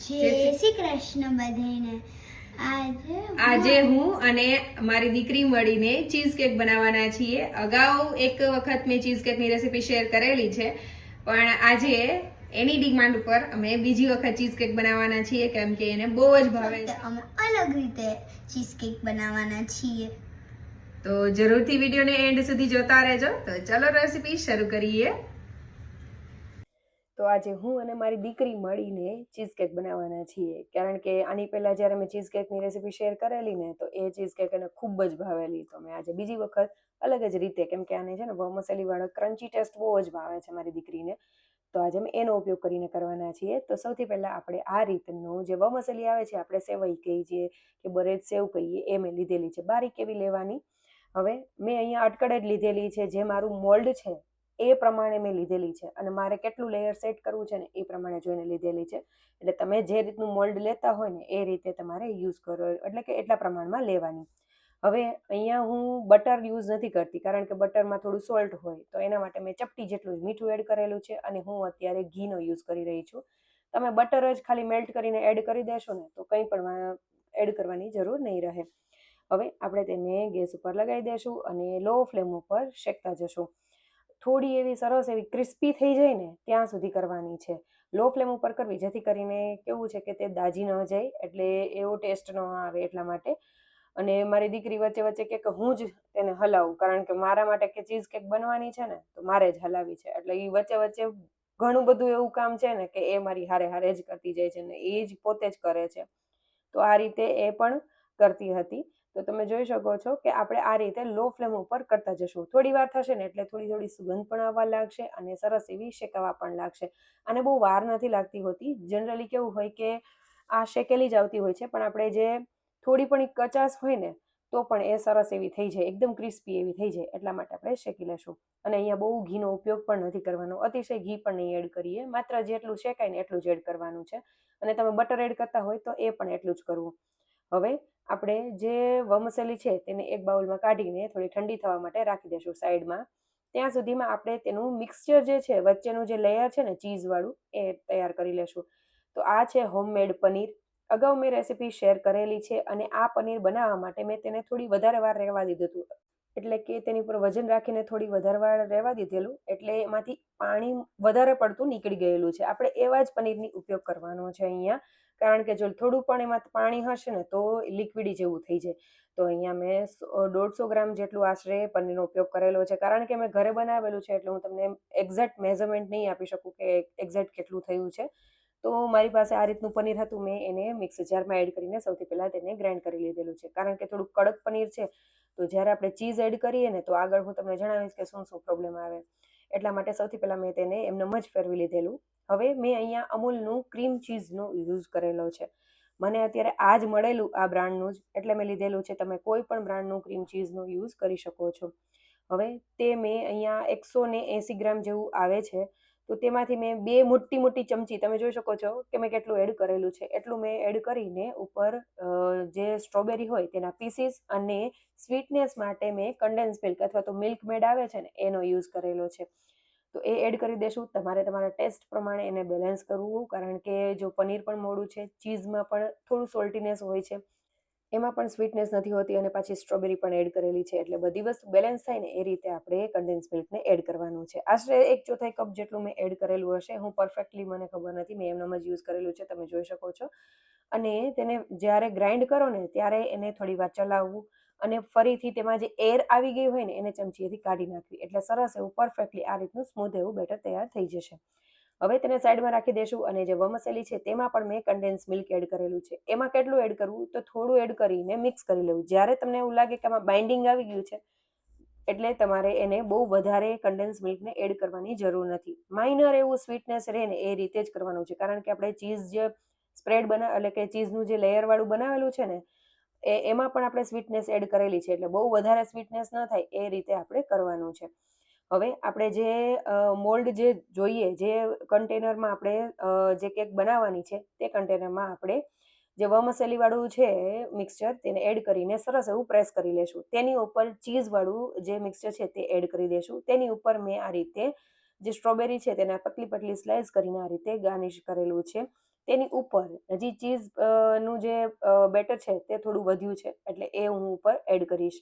જય શ્રી કૃષ્ણ બધાને. આજે હું અને મારી દીકરી મળીને ચીઝ કેક બનાવવાના છીએ. અગાઉ એક વખત મેં ચીઝ કેકની રેસીપી શેર કરેલી છે, પણ આજે એની ડિમાન્ડ ઉપર અમે બીજી વખત ચીઝ કેક બનાવવાના છીએ, કેમ કે એને બહુ જ ભાવે છે. અમે અલગ રીતે ચીઝ કેક બનાવવાના છીએ, તો જરૂરથી વિડીયોને એન્ડ સુધી જોતા રહેજો. તો ચલો રેસીપી શરૂ કરીએ. તો આજે હું અને મારી દીકરી મળીને ચીઝ કેક બનાવવાના છીએ, કારણ કે આની પહેલાં જ્યારે મેં ચીઝ કેકની રેસીપી શેર કરેલી ને, તો એ ચીઝ કેક એને ખૂબ જ ભાવેલી. તો મેં આજે બીજી વખત અલગ જ રીતે, કેમ કે આને છે ને મસાલીવાળો ક્રન્ચી ટેસ્ટ બહુ જ ભાવે છે મારી દીકરીને, તો આજે અમે એનો ઉપયોગ કરીને કરવાના છીએ. તો સૌથી પહેલાં આપણે આ રીતનો જે મસાલી આવે છે, આપણે સેવઈ કહીએ કે બરેજ સેવ કહીએ, એ મેં લીધેલી છે. બારીક એવી લેવાની. હવે મેં અહીંયા અટકળે જ લીધેલી છે, જે મારું મોલ્ડ છે એ પ્રમાણે મેં લીધેલી છે, અને મારે કેટલું લેયર સેટ કરવું છે ને એ પ્રમાણે જોઈને લીધેલી છે. એટલે તમે જે રીતનું મોલ્ડ લેતા હોય ને એ રીતે તમારે યુઝ કરો, એટલે કે એટલા પ્રમાણમાં લેવાની. હવે અહીંયા હું બટર યુઝ નથી કરતી, કારણ કે બટરમાં થોડું સોલ્ટ હોય, તો એના માટે મેં ચપટી જેટલું જ મીઠું એડ કરેલું છે, અને હું અત્યારે ઘીનો યુઝ કરી રહી છું. તમે બટર જ ખાલી મેલ્ટ કરીને એડ કરી દેશો ને તો કંઈ પણ એડ કરવાની જરૂર નહીં રહે. હવે આપણે તેને ગેસ ઉપર લગાવી દઈશું અને લો ફ્લેમ ઉપર શેકતા જશું. થોડી એવી સરસ એવી ક્રિસ્પી થઈ જાય ને ત્યાં સુધી કરવાની છે. લો ફ્લેમ ઉપર કરવી, જેથી કરીને કેવું છે કે તે દાજી ન જાય, એટલે એવો ટેસ્ટ ન આવે એટલા માટે. અને મારી દીકરી વચ્ચે વચ્ચે કે હું જ તેને હલાવું, કારણ કે મારા માટે કે ચીઝ કેક બનવાની છે ને, તો મારે જ હલાવી છે. એટલે એ વચ્ચે વચ્ચે ઘણું બધું એવું કામ છે ને કે એ મારી હારે હારે જ કરતી જાય છે, ને એ જ પોતે જ કરે છે. તો આ રીતે એ પણ કરતી હતી. તો તમે જોઈ શકો છો કે આપણે આ રીતે લો ફ્લેમ ઉપર કરતા જશું. થોડી વાર થશે ને એટલે થોડી થોડી સુગંધ પણ આવવા લાગશે, અને સરસ એવી શેકાવા પણ લાગશે. આને બહુ વાર નથી લાગતી હોતી. જનરલી કેવું હોય કે આ શેકેલી જ આવતી હોય છે, પણ આપણે જે થોડી પણ કચાશ હોય ને તો પણ એ સરસ એવી થઈ જાય, એકદમ ક્રિસ્પી એવી થઈ જાય, એટલા માટે આપણે શેકી લેશું. અને અહીંયા બહુ ઘીનો ઉપયોગ પણ નથી કરવાનો, અતિશય ઘી પણ નહીં એડ કરીએ. માત્ર જેટલું શેકાય ને એટલું જ એડ કરવાનું છે, અને તમે બટર એડ કરતા હોય તો એ પણ એટલું જ કરવું. હવે આપણે જે વમસેલી છે તેને એક બાઉલમાં કાઢીને થોડી ઠંડી થવા માટે રાખી દઈશું સાઈડમાં. ત્યાં સુધીમાં આપણે તેનું મિક્સચર જે છે, વચ્ચેનું જે લેયર છે ને ચીઝવાળું, એ તૈયાર કરી લેશું. તો આ છે હોમમેડ પનીર. અગાઉ મેં રેસીપી શેર કરેલી છે, અને આ પનીર બનાવવા માટે મેં તેને થોડી વધારે વાર રહેવા દીધું હતું, એટલે કે તેની ઉપર વજન રાખીને થોડી વધારે વાર રહેવા દીધેલું, એટલે એમાંથી પાણી વધારે પડતું નીકળી ગયેલું છે. આપણે એવા જ પનીરની ઉપયોગ કરવાનો છે અહીંયા, કારણ કે જો થોડું પણ એમાં પાણી હશે ને તો લિક્વિડી જેવું થઈ જાય. તો અહીંયા મેં 150 ગ્રામ જેટલું આશરે પનીરનો ઉપયોગ કરેલો છે, કારણ કે મેં ઘરે બનાવેલું છે, એટલે હું તમને એક્ઝેક્ટ મેઝરમેન્ટ નહીં આપી શકું કે એક્ઝેક્ટ કેટલું થયું છે. તો મારી પાસે આ રીતનું પનીર હતું, મેં એને મિક્સર જારમાં એડ કરીને સૌથી પહેલાં તેને ગ્રાઇન્ડ કરી લીધેલું છે, કારણ કે થોડુંક કડક પનીર છે. તો જ્યારે આપણે ચીઝ એડ કરીએ ને તો આગળ હું તમને જણાવીશ કે શું શું પ્રોબ્લેમ આવે. એટલા માટે સૌથી પહેલાં મેં તેને એમને જ ફેરવી લીધેલું. હવે મેં અહીંયા અમૂલનું ક્રીમ ચીઝનો યુઝ કરેલો છે. મને અત્યારે આ જ મળેલું આ બ્રાન્ડનું જ, એટલે મેં લીધેલું છે. તમે કોઈ પણ બ્રાન્ડનું ક્રીમ ચીઝનો યુઝ કરી શકો છો. હવે તે મેં અહીંયા 180 ગ્રામ જેવું આવે છે, તો તેમાંથી મેં 2 મોટી મોટી ચમચી, તમે જોઈ શકો છો કે મેં કેટલું એડ કરેલું છે, એટલું મેં એડ કરીને ઉપર જે સ્ટ્રોબેરી હોય તેના પીસીસ, અને સ્વીટનેસ માટે મેં કન્ડેન્સ મિલ્ક અથવા તો મિલ્ક મેડ આવે છે ને એનો યુઝ કરેલો છે. તો એ એડ કરી દેશું. તમારે તમારા ટેસ્ટ પ્રમાણે એને બેલેન્સ કરવું, કારણ કે જો પનીર પણ મોડું છે, ચીઝમાં પણ થોડું સોલ્ટીનેસ હોય છે, એમાં પણ સ્વીટનેસ નથી હોતી, અને પાછી સ્ટ્રોબેરી પણ એડ કરેલી છે, એટલે બધી વસ્તુ બેલેન્સ થાય ને એ રીતે આપણે કન્ડેન્સ મિલ્કને એડ કરવાનું છે. આશરે 1/4 કપ જેટલું મેં એડ કરેલું હશે. હું પરફેક્ટલી મને ખબર નથી, મેં એમનામ જ યુઝ કરેલું છે, તમે જોઈ શકો છો. અને તેને જ્યારે ગ્રાઇન્ડ કરો ને ત્યારે એને થોડી વાર ચલાવવું, અને ફરીથી તેમાં જે એર આવી ગઈ હોય ને એને ચમચીએથી કાઢી નાખવી, એટલે સરસ એવું પરફેક્ટલી આ રીતનું સ્મૂધ એવું બેટર તૈયાર થઈ જશે. હવે તેને સાઈડમાં રાખી દેશું, અને જે વમસેલી છે તેમાં પણ મેં કન્ડેન્સ મિલ્ક એડ કરેલું છે. એમાં કેટલું એડ કરવું, તો થોડું એડ કરીને મિક્સ કરી લેવું. જ્યારે તમને એવું લાગે કે આમાં બાઇન્ડિંગ આવી ગયું છે, એટલે તમારે એને બહુ વધારે કન્ડેન્સ મિલ્કને એડ કરવાની જરૂર નથી. માઇનર એવું સ્વીટનેસ રહે ને એ રીતે જ કરવાનું છે, કારણ કે આપણે ચીઝ જે સ્પ્રેડ એટલે કે ચીઝનું જે લેયરવાળું બનાવેલું છે ને એમાં પણ આપણે સ્વીટનેસ એડ કરેલી છે, એટલે બહુ વધારે સ્વીટનેસ ન થાય એ રીતે આપણે કરવાનું છે. હવે આપણે જે મોલ્ડ જે જોઈએ, જે કન્ટેનરમાં આપણે જે કેક બનાવવાની છે, તે કન્ટેનરમાં આપણે જે વમસેલીવાળું છે મિક્સચર તેને એડ કરીને સરસ એવું પ્રેસ કરી લેશું. તેની ઉપર ચીઝવાળું જે મિક્સચર છે તે એડ કરી દેશું. તેની ઉપર મેં આ રીતે જે સ્ટ્રોબેરી છે તેના પતલી પતલી સ્લાઇસ કરીને આ રીતે ગાર્નિશ કરેલું છે. તેની ઉપર હજી ચીઝ નું જે બેટર છે તે થોડું વધ્યું છે, એટલે એ હું ઉપર એડ કરીશ.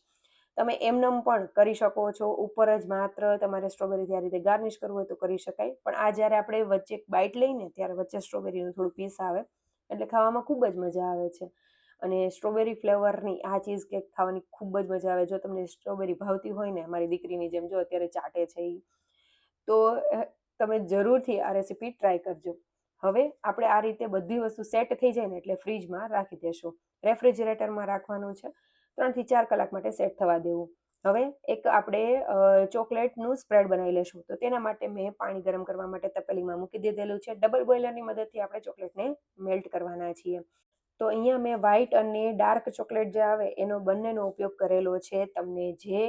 તમે એમનેમ પણ કરી શકો છો, ઉપર જ માત્ર તમારે સ્ટ્રોબેરીથી આ રીતે ગાર્નિશ કરવું હોય તો કરી શકાય. પણ આ જ્યારે આપણે વચ્ચે એક બાઈટ લઈને ત્યારે વચ્ચે સ્ટ્રોબેરીનું થોડું પીસ આવે, એટલે ખાવામાં ખૂબ જ મજા આવે છે. અને સ્ટ્રોબેરી ફ્લેવરની આ ચીઝ કેક ખાવાની ખૂબ જ મજા આવે. જો તમને સ્ટ્રોબેરી ભાવતી હોય ને, મારી દીકરીની જેમ જો અત્યારે ચાટે છે ઈ, તો તમે જરૂરથી આ રેસીપી ટ્રાય કરજો. હવે આપણે આ રીતે બધી વસ્તુ સેટ થઈ જાય ને એટલે ફ્રીજમાં રાખી દેશું. રેફ્રિજરેટરમાં રાખવાનું છે. 3 થી 4 કલાક માટે સેટ થવા દેવું. હવે એક આપણે ચોકલેટનું સ્પ્રેડ બનાવી લેશું. તો તેના માટે મેં પાણી ગરમ કરવા માટે તપેલીમાં મૂકી દીધેલું છે. ડબલ બોઇલરની મદદથી આપણે ચોકલેટને મેલ્ટ કરવાના છીએ. તો અહીંયા મેં વ્હાઈટ અને ડાર્ક ચોકલેટ જે આવે એનો બંનેનો ઉપયોગ કરેલો છે. તમને જે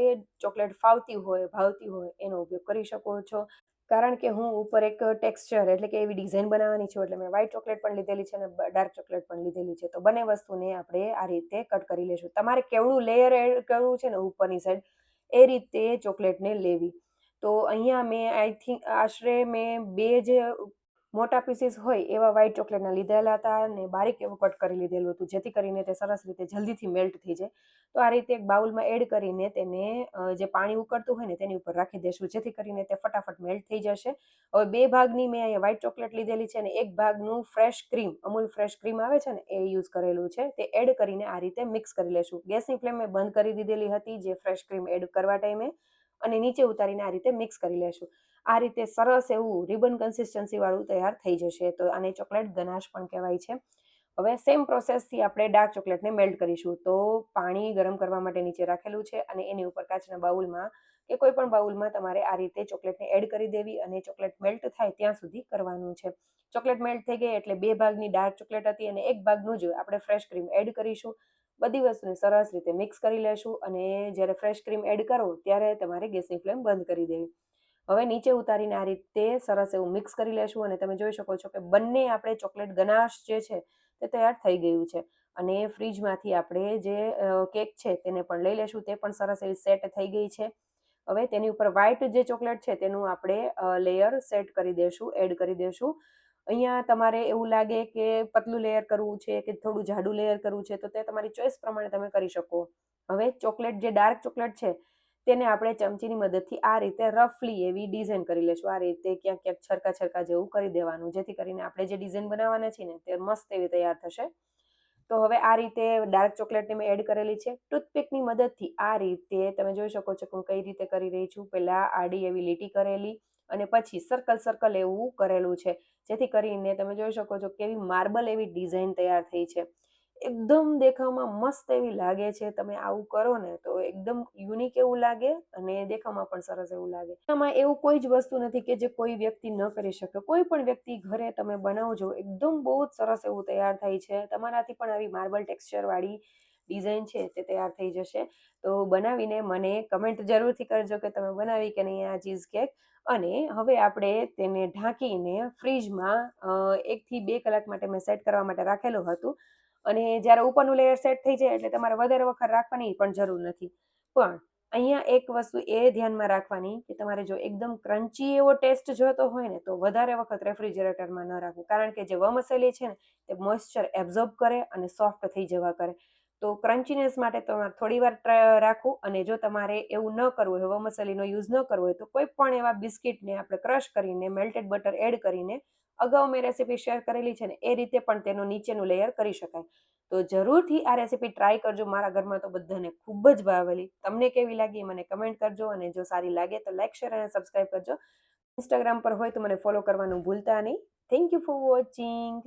ચોકલેટ ભાવતી હોય એનો ઉપયોગ કરી શકો છો. કારણ કે હું ઉપર એક ટેક્સચર એટલે કે એવી ડિઝાઇન બનાવવાની છું, એટલે મેં વ્હાઈટ ચોકલેટ પણ લીધેલી છે અને ડાર્ક ચોકલેટ પણ લીધેલી છે. તો બંને વસ્તુને આપણે આ રીતે કટ કરી લેશું. તમારે કેવડું લેયર એડ કરવું છે ને ઉપરની સાઈડ, એ રીતે ચોકલેટને લેવી. તો અહીંયા મેં આઈ થિંક આશરે મેં 2 જે મોટા પીસીસ હોય એવા વ્હાઈટ ચોકલેટના લીધેલા હતા અને બારીક એવું કટ કરી લીધેલું હતું, જેથી કરીને તે સરસ રીતે જલ્દીથી મેલ્ટ થઈ જાય. તો આ રીતે એક બાઉલમાં એડ કરીને તેને જે પાણી ઉકળતું હોય ને તેની ઉપર રાખી દેશું, જેથી કરીને તે ફટાફટ મેલ્ટ થઈ જશે. હવે 2 ભાગની મેં અહીંયા વ્હાઈટ ચોકલેટ લીધેલી છે અને 1 ભાગનું fresh cream, Amul fresh cream આવે છે ને એ યુઝ કરેલું છે. તે એડ કરીને આ રીતે મિક્સ કરી લેશું. ગેસની ફ્લેમ મેં બંધ કરી દીધેલી હતી જે ફ્રેશ ક્રીમ એડ કરવા ટાઈમે, અને નીચે ઉતારીને આ રીતે મિક્સ કરી લેશું. આ રીતે સરસ એવું રિબન કન્સિસ્ટન્સી વાળું તૈયાર થઈ જશે. તો આને ચોકલેટ ગનાશ પણ કહેવાય છે. હવે સેમ પ્રોસેસથી આપણે ડાર્ક ચોકલેટને મેલ્ટ કરીશું. તો પાણી ગરમ કરવા માટે નીચે રાખેલું છે અને એની ઉપર કાચના બાઉલમાં કે કોઈ પણ બાઉલમાં તમારે આ રીતે ચોકલેટને એડ કરી દેવી અને ચોકલેટ મેલ્ટ થાય ત્યાં સુધી કરવાનું છે. ચોકલેટ મેલ્ટ થઈ ગઈ એટલે 2 ભાગની ડાર્ક ચોકલેટ હતી અને 1 ભાગનું જ આપણે ફ્રેશ ક્રીમ એડ કરીશું. બધી વસ્તુને સરસ રીતે મિક્સ કરી લેશું અને જ્યારે ફ્રેશ ક્રીમ એડ કરો ત્યારે તમારે ગેસની ફ્લેમ બંધ કરી દેવી. હવે નીચે ઉતારીને આ રીતે સરસ એવું મિક્સ કરી લેશું અને તમે જોઈ શકો છો કે બંને આપણે ચોકલેટ ગનાશ જે છે તે તૈયાર થઈ ગયું છે. અને ફ્રીજમાંથી આપણે જે કેક છે તેને પણ લઈ લેશું. તે પણ સરસ એવી સેટ થઈ ગઈ છે. હવે તેની ઉપર વ્હાઈટ જે ચોકલેટ છે તેનું આપણે લેયર સેટ કરી દેશું, એડ કરી દેશું. અહીંયા તમારે એવું લાગે કે પતલું લેયર કરવું છે કે થોડું જાડું લેયર કરવું છે, તો તે તમારી ચોઈસ પ્રમાણે તમે કરી શકો. હવે ચોકલેટ જે ડાર્ક ચોકલેટ છે તેને આપણે ચમચીની મદદથી આ રીતે રફલી એવી ડિઝાઇન કરી લેશું. આ રીતે ક્યાંક ક્યાંક છરકા જેવું કરી દેવાનું, જેથી કરીને આપણે જે ડિઝાઇન બનાવવાના છીએ ને તે મસ્ત એવી તૈયાર થશે. તો હવે આ રીતે ડાર્ક ચોકલેટને મેં એડ કરેલી છે. ટૂથપીકની મદદથી આ રીતે તમે જોઈ શકો છો કે હું કઈ રીતે કરી રહી છું. પહેલાં આડી એવી લીટી કરેલી અને પછી સર્કલ એવું કરેલું છે, જેથી કરીને તમે જોઈ શકો છો કેવી માર્બલ એવી ડિઝાઇન તૈયાર થઈ છે. એકદમ દેખાવમાં મસ્ત એવી લાગે છે. તમે આવું કરો ને તો એકદમ યુનિક એવું લાગે અને દેખાવમાં પણ સરસ એવું લાગે. આમાં એવું કોઈ જ વસ્તુ નથી કે જે કોઈ વ્યક્તિ ન કરી શકે. કોઈ પણ વ્યક્તિ ઘરે તમે બનાવજો, એકદમ બહુ જ સરસ એવું તૈયાર થાય છે. તમારાથી પણ આવી માર્બલ ટેક્સચરવાળી ડિઝાઇન છે તે તૈયાર થઈ જશે. તો બનાવીને મને કમેન્ટ જરૂરથી કરજો કે તમે બનાવી કે નહીં આ ચીઝ કેક. અને હવે આપણે તેને ઢાંકીને ફ્રીજમાં 1 થી 2 કલાક માટે મેં સેટ કરવા માટે રાખેલું હતું. અને જ્યારે ઉપરનું લેયર સેટ થઈ જાય એટલે તમારે વધારે વખત રાખવાની પણ જરૂર નથી. પણ અહીંયા એક વસ્તુ એ ધ્યાનમાં રાખવાની કે તમારે જો એકદમ ક્રન્ચી એવો ટેસ્ટ જોઈતો હોય ને તો વધારે વખત રેફ્રિજરેટરમાં ન રાખવું. કારણ કે જે વમસેલી છે ને તે મોઇશ્ચર એબ્ઝોર્બ કરે અને સોફ્ટ થઈ જવા કરે. તો ક્રન્ચીનેસ માટે તમારે થોડીવાર રાખવું. અને જો તમારે એવું ન કરવું હોય, વમસેલીનો યુઝ ન કરવો હોય, તો કોઈ પણ એવા બિસ્કિટને આપણે ક્રશ કરીને મેલ્ટેડ બટર એડ કરીને અગાઉ મેં રેસીપી શેર કરેલી છે ને એ રીતે પણ તેનું નીચેનું લેયર કરી શકાય. તો જરૂરથી આ રેસીપી ટ્રાય કરજો. મારા ઘરમાં તો બધાને ખૂબ જ ભાવેલી. તમને કેવી લાગી મને કમેન્ટ કરજો અને જો સારી લાગે તો લાઈક, શેર અને સબસ્ક્રાઈબ કરજો. ઇન્સ્ટાગ્રામ પર હોય તો મને ફોલો કરવાનું ભૂલતા નહીં. Thank you for watching.